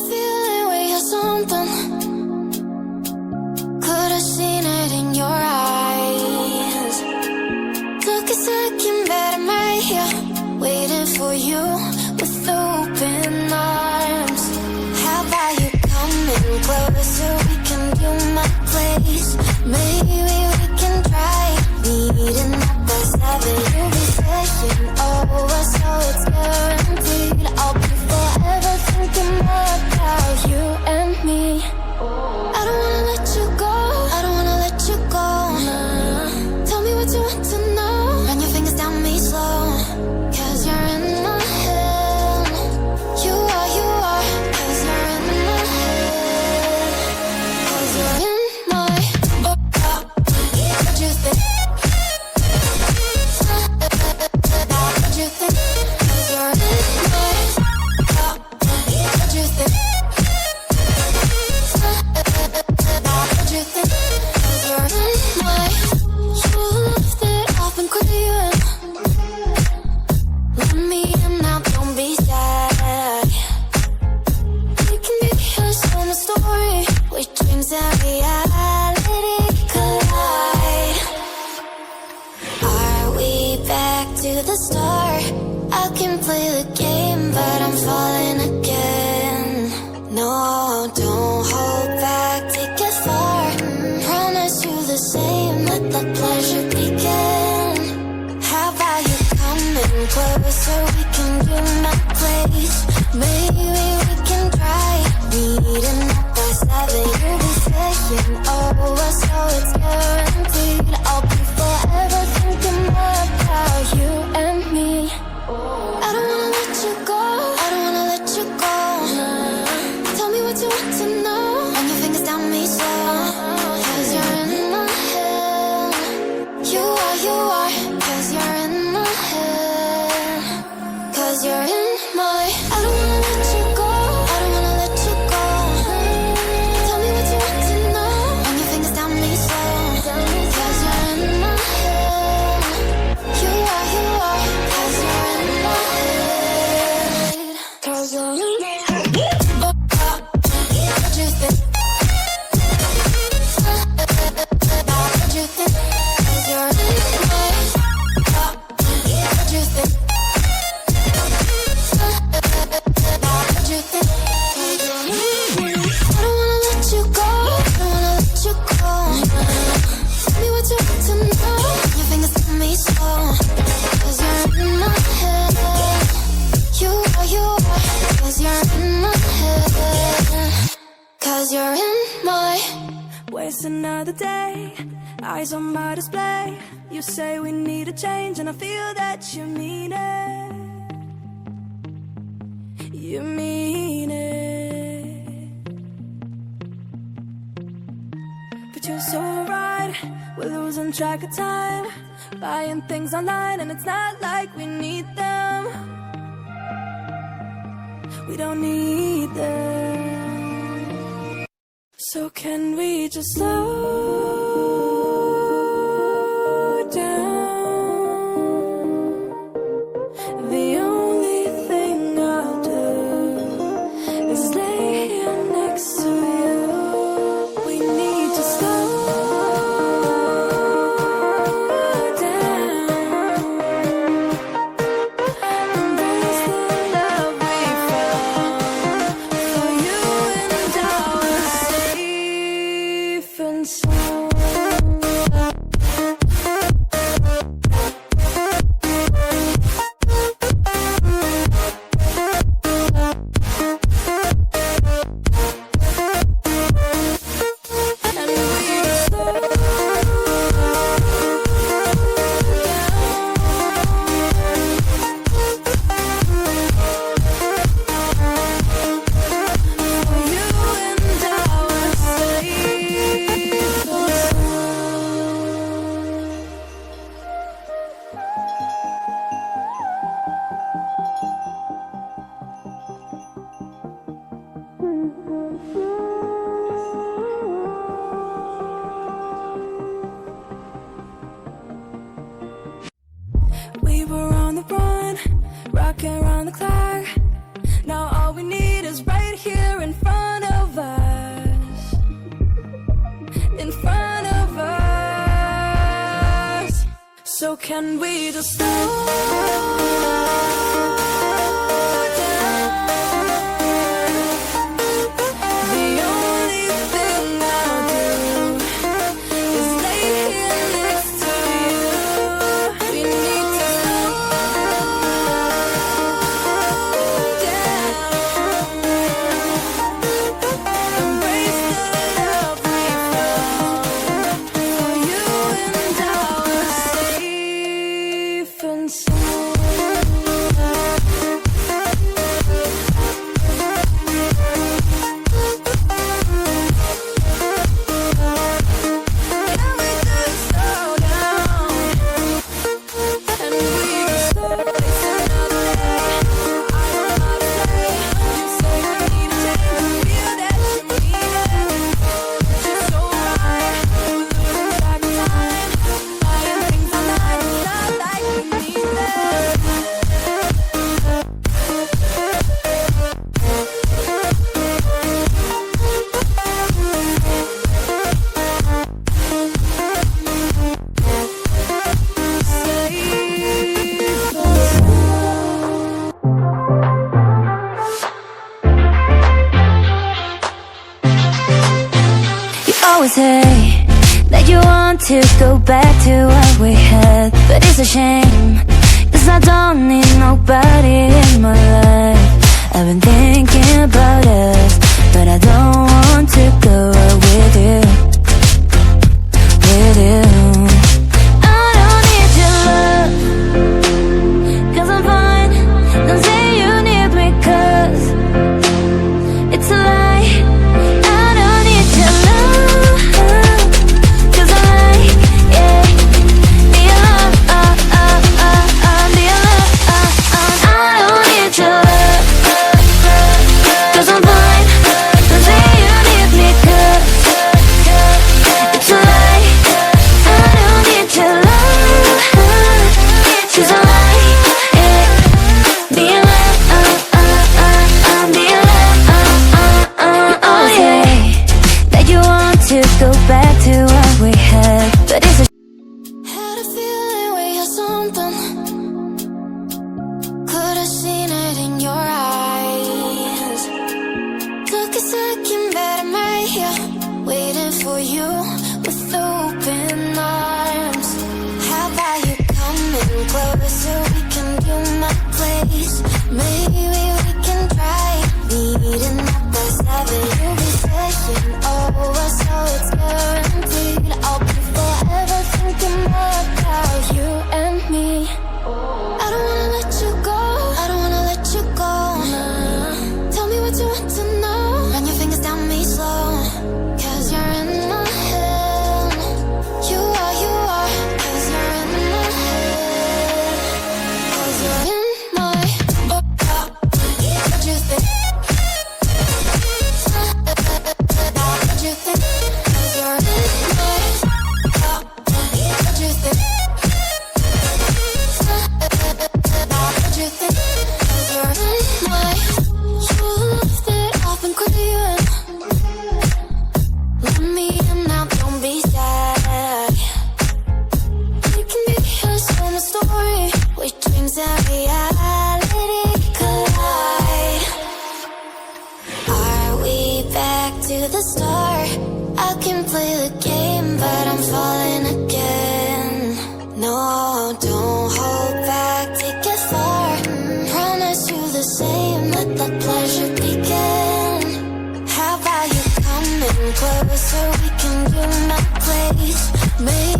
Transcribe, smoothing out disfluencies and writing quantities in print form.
feeling we had something. Could have seen it in your eyes. Took a second, but I'm right here, waiting for you with open arms. How about you coming closer? We can do my place. Maybe we can try meeting up by 7. You'll be saying over, so it's guaranteed. I'll be forever thinking about you and me. I don't wanna let you go, I don't wanna let you go. Tell me what you want to know. Run your fingers down me slow, 'cause you're in my head. You are, 'cause you're in my head. 'Cause you're in my what you think? What you think? 'Cause you're in my what you think? What you think? 'Cause you're in my. You left it off and clear. Let me in now, don't be shy. We can be here, some story with dreams and reality collide. Are we back to the start? I can play the game, but I'm falling again. No, don't hold back, take it far. Promise you the same, let the pleasure begin. How about you coming closer? We can do my place. Maybe we can try meeting up by 7. You'll be saying over, so it's guaranteed. I'll be forever thinking about you and me. I don't wanna let you go, I don't wanna let you go. Tell me what you want to know. Run your fingers down me slow, 'cause you're in my head. You are, 'cause you're in my head. 'Cause you're in my. I don't wanna let you go, I don't wanna let you go. Tell me what you want to know. Run your fingers down me slow, 'cause you're in my head. You are, 'cause you're in my head. 'Cause you're in my head. What you think? What you think? 'Cause you're in my. What you think? What you think? 'Cause you're in my. I don't wanna let you go, I don't wanna let you go. Tell me what you want to know. Your fingers on me slow, 'cause you're in my head. You are, 'cause you're in my head. 'Cause you're in my. Waste another day, eyes on my display. You say we need a change, and I feel that you mean it. You mean it. But you're so right, we're losing track of time. Buying things online, and it's not like we need them. We don't need them. So can we just slow down? The only thing I'll do is lay here next to you. We need to slow down. Embrace the love we found. For you and I were safe and sound. We were on the run, rocking around the clock. Now all we need is right here in Can we just slow down? The only thing I'll do is lay here next to you. We need to slow down. Embrace the love we found. For you and I were safe and sound. Can we just slow down? And we just slow waste another day. I will not play. You say you need a change, feel that you need it. But you're so right, we're losing track of time. Buying things online, it's not like we need them. You always say that you want to go back to what we had, but it's a shame, 'cause I don't need nobody in my life. I've been thinking about us, but I don't want to go out with you, with you. I don't need your love, 'cause I'm fine. Don't say you need me, 'cause it's a lie. I don't need your love, 'cause I like, yeah, the love, the love. I don't need your love, 'cause I'm fine. Don't say you need me, 'cause it's a lie. I don't need your love, 'cause I like, yeah, the love, the love. Oh yeah, that you want to go back to what we had, but it's a Had a feeling we had something. Could've seen it in your eyes. Took a second, but I'm right here, waiting for you with open arms. How about you coming closer? We can do my place. Maybe we can try meeting up by 7. You'll be staying over, so it's guaranteed. I'll be forever thinking more about you and me. I don't wanna let you go. I don't wanna let you go. Nah. Tell me what you want to know. Run your fingers down me slow, 'cause you're in my head. You are, 'cause you're in my head. 'Cause you're in my what you think? What you think? 'Cause you're in my what you think? What you think? 'Cause you're in my you left it off and crying. Let me in now, don't be sad. We can be here, so the story where dreams and reality collide. Are we back to the start? I can play the game, but I'm falling again. No, don't hold back, take it far. Promise you the same, let the pleasure begin. How about you coming closer? We can do my place. Maybe